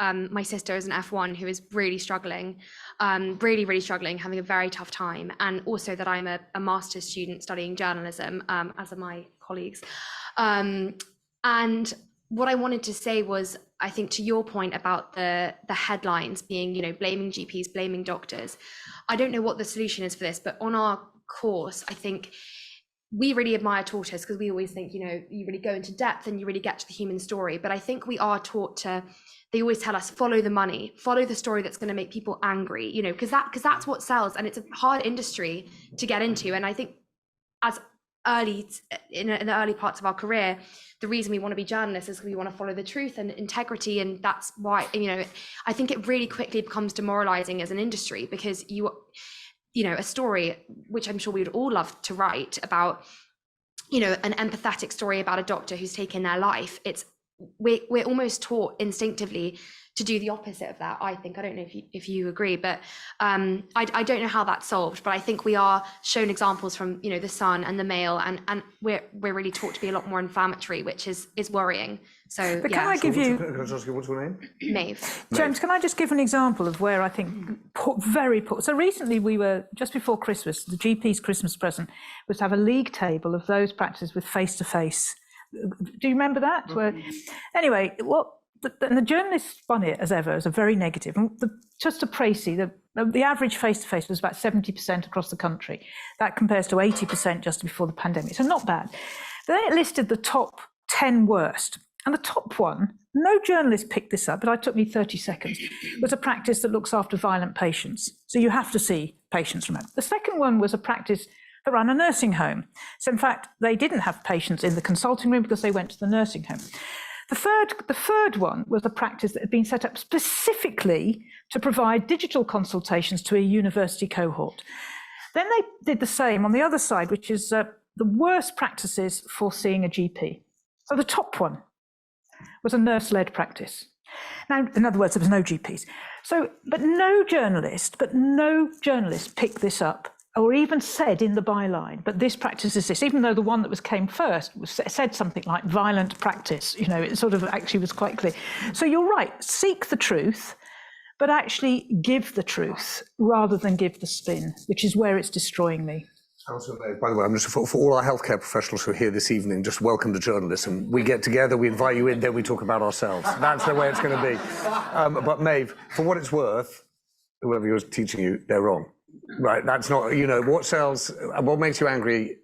my sister is an F1 who is really struggling, really struggling, having a very tough time, and also that I'm a master's student studying journalism, as are my colleagues. And what I wanted to say was, I think to your point about the headlines being, blaming GPs, blaming doctors, I don't know what the solution is for this, but on our course, I think we really admire Tortoise because we always think, you really go into depth and you really get to the human story. But I think we are taught they always tell us, follow the money, follow the story that's going to make people angry, because that's what sells. And it's a hard industry to get into. And I think as in the early parts of our career, the reason we want to be journalists is we want to follow the truth and integrity. And that's why, I think it really quickly becomes demoralizing as an industry, because a story, which I'm sure we would all love to write about, an empathetic story about a doctor who's taken their life. We're almost taught instinctively to do the opposite of that. I think, I don't know if you agree, but I don't know how that's solved, but I think we are shown examples from, the Sun and the Mail, and we're really taught to be a lot more inflammatory, which is worrying. So, but can I give you... Can I just ask you, what's your name? Maeve. James, can I just give an example of where I think very poor... So recently we were, just before Christmas, the GP's Christmas present was to have a league table of those practices with face-to-face. Do you remember that? Anyway, and the journalists spun it as ever as a very negative. And just to précis, the average face-to-face was about 70% across the country. That compares to 80% just before the pandemic. So not bad. Then it listed the top 10 worst. And the top one, no journalist picked this up, but it took me 30 seconds, was a practice that looks after violent patients. So you have to see patients from that. The second one was a practice that ran a nursing home. So in fact, they didn't have patients in the consulting room because they went to the nursing home. The third one was a practice that had been set up specifically to provide digital consultations to a university cohort. Then they did the same on the other side, which is the worst practices for seeing a GP. So the top one was a nurse-led practice. Now, in other words, there was no GPs. But no journalist picked this up, or even said in the byline, but this practice is this, even though the one that came first said something like violent practice, it sort of actually was quite clear. So you're right, seek the truth, but actually give the truth rather than give the spin, which is where it's destroying me. By the way, I'm just for all our healthcare professionals who are here this evening, just welcome to journalism. We get together, we invite you in, then we talk about ourselves. That's the way it's going to be. But Maeve, for what it's worth, whoever was teaching you, they're wrong. Right, that's not, what sells, what makes you angry,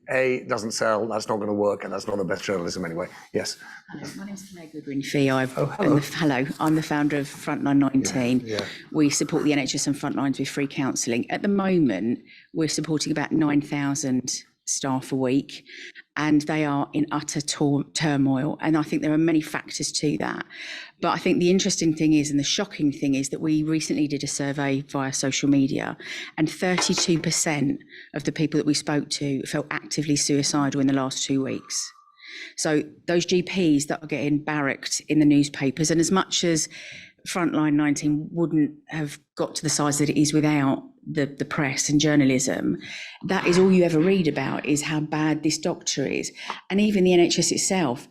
doesn't sell, that's not going to work, and that's not the best journalism anyway. Yes. Hello, my name's Claire Goodwin-Fee. I'm the founder of Frontline 19. Yeah. We support the NHS and Frontlines with free counselling. At the moment, we're supporting about 9,000 staff a week, and they are in utter turmoil. And I think there are many factors to that. But I think the interesting thing is, and the shocking thing is, that we recently did a survey via social media, and 32% of the people that we spoke to felt actively suicidal in the last 2 weeks. So those GPs that are getting barracked in the newspapers, and as much as Frontline 19 wouldn't have got to the size that it is without the press and journalism, that is all you ever read about, is how bad this doctor is. And even the NHS itself,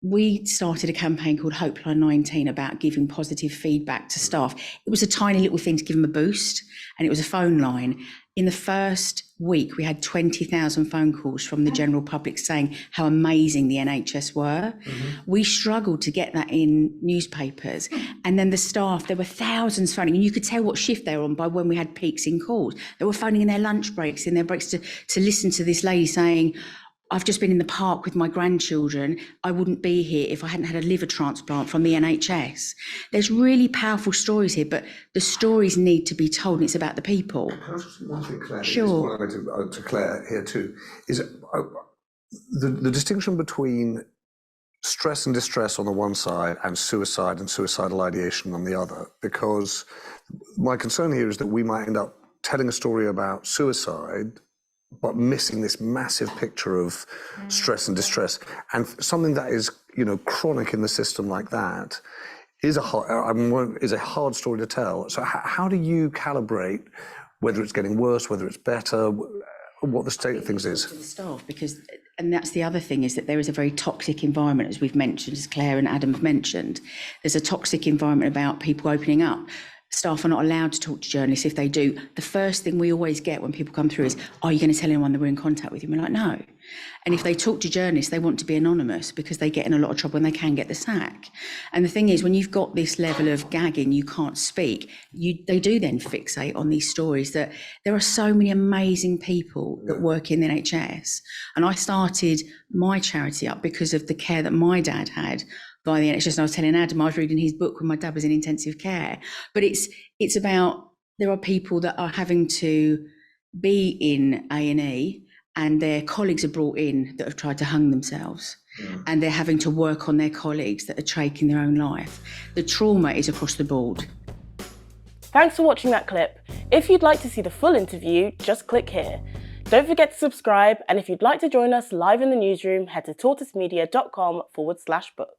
we started a campaign called Hopeline 19 about giving positive feedback to staff. It was a tiny little thing to give them a boost, and it was a phone line. In the first week, we had 20,000 phone calls from the general public saying how amazing the NHS were. Mm-hmm. We struggled to get that in newspapers. And then the staff, there were thousands phoning, and you could tell what shift they were on by when we had peaks in calls. They were phoning in their lunch breaks, in their breaks to listen to this lady saying, I've just been in the park with my grandchildren. I wouldn't be here if I hadn't had a liver transplant from the NHS. There's really powerful stories here, but the stories need to be told, and it's about the people. Can I just one thing, Claire? Sure. To Claire here too, is the distinction between stress and distress on the one side and suicide and suicidal ideation on the other, because my concern here is that we might end up telling a story about suicide but missing this massive picture of stress and distress, and something that is, chronic in the system like that is a hard story to tell. So how do you calibrate whether it's getting worse, whether it's better, what the state of things is. To the staff, because, and that's the other thing, is that there is a very toxic environment, as we've mentioned, as Claire and Adam have mentioned. There's a toxic environment about people opening up. Staff are not allowed to talk to journalists. If they do, the first thing we always get when people come through is, are you going to tell anyone that we're in contact with you? And we're like, no. And if they talk to journalists, they want to be anonymous because they get in a lot of trouble and they can get the sack. And the thing is, when you've got this level of gagging, you can't speak, they do then fixate on these stories. That there are so many amazing people that work in the NHS. And I started my charity up because of the care that my dad had by the NHS. And I was telling Adam, I was reading his book when my dad was in intensive care. But it's about, there are people that are having to be in A&E and their colleagues are brought in that have tried to hang themselves. And they're having to work on their colleagues that are taking their own life. The trauma is across the board. Thanks for watching that clip. If you'd like to see the full interview, just click here. Don't forget to subscribe, and if you'd like to join us live in the newsroom, head to tortoisemedia.com/book.